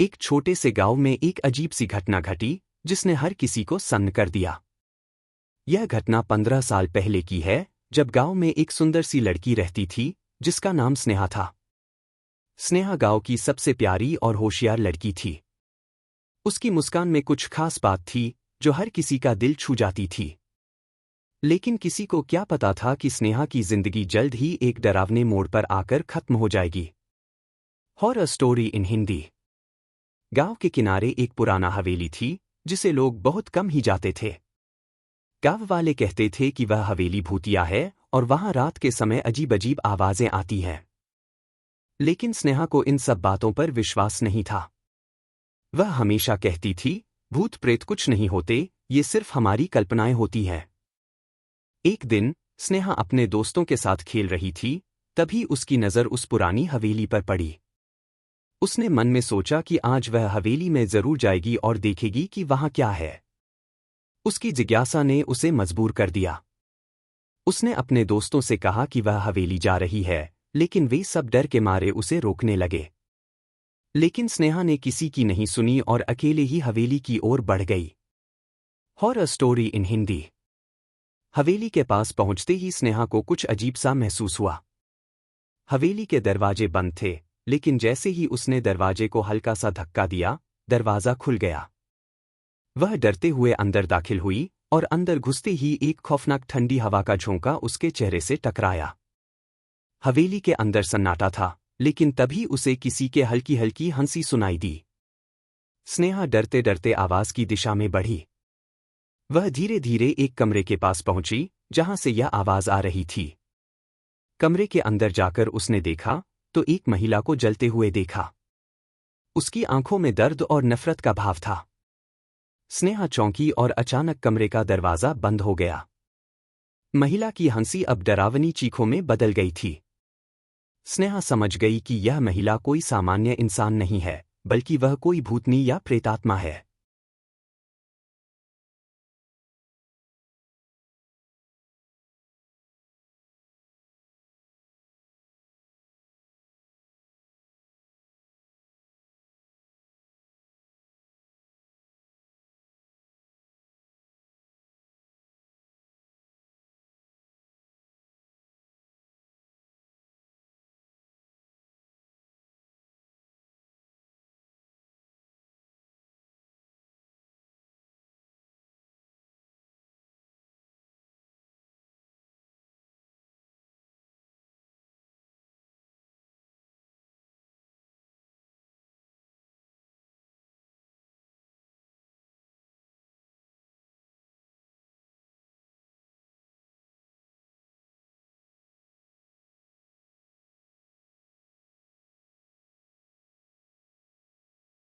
एक छोटे से गांव में एक अजीब सी घटना घटी जिसने हर किसी को सन्न कर दिया। यह घटना 15 साल पहले की है, जब गांव में एक सुंदर सी लड़की रहती थी जिसका नाम स्नेहा था। स्नेहा गांव की सबसे प्यारी और होशियार लड़की थी। उसकी मुस्कान में कुछ खास बात थी जो हर किसी का दिल छू जाती थी। लेकिन किसी को क्या पता था कि स्नेहा की जिंदगी जल्द ही एक डरावने मोड़ पर आकर खत्म हो जाएगी। Horror story in Hindi. गांव के किनारे एक पुराना हवेली थी जिसे लोग बहुत कम ही जाते थे। गांव वाले कहते थे कि वह हवेली भूतिया है और वहां रात के समय अजीब अजीब आवाजें आती हैं। लेकिन स्नेहा को इन सब बातों पर विश्वास नहीं था। वह हमेशा कहती थी, भूत प्रेत कुछ नहीं होते, ये सिर्फ हमारी कल्पनाएं होती हैं। एक दिन स्नेहा अपने दोस्तों के साथ खेल रही थी, तभी उसकी नज़र उस पुरानी हवेली पर पड़ी। उसने मन में सोचा कि आज वह हवेली में जरूर जाएगी और देखेगी कि वहां क्या है। उसकी जिज्ञासा ने उसे मजबूर कर दिया। उसने अपने दोस्तों से कहा कि वह हवेली जा रही है, लेकिन वे सब डर के मारे उसे रोकने लगे। लेकिन स्नेहा ने किसी की नहीं सुनी और अकेले ही हवेली की ओर बढ़ गई। Horror story in Hindi. हवेली के पास पहुंचते ही स्नेहा को कुछ अजीब सा महसूस हुआ। हवेली के दरवाजे बंद थे, लेकिन जैसे ही उसने दरवाजे को हल्का सा धक्का दिया, दरवाजा खुल गया। वह डरते हुए अंदर दाखिल हुई और अंदर घुसते ही एक खौफनाक ठंडी हवा का झोंका उसके चेहरे से टकराया। हवेली के अंदर सन्नाटा था, लेकिन तभी उसे किसी के हल्की हल्की हंसी सुनाई दी। स्नेहा डरते डरते आवाज की दिशा में बढ़ी। वह धीरे धीरे एक कमरे के पास पहुंची जहां से यह आवाज आ रही थी। कमरे के अंदर जाकर उसने देखा तो एक महिला को जलते हुए देखा। उसकी आंखों में दर्द और नफरत का भाव था। स्नेहा चौंकी और अचानक कमरे का दरवाजा बंद हो गया। महिला की हंसी अब डरावनी चीखों में बदल गई थी। स्नेहा समझ गई कि यह महिला कोई सामान्य इंसान नहीं है, बल्कि वह कोई भूतनी या प्रेतात्मा है।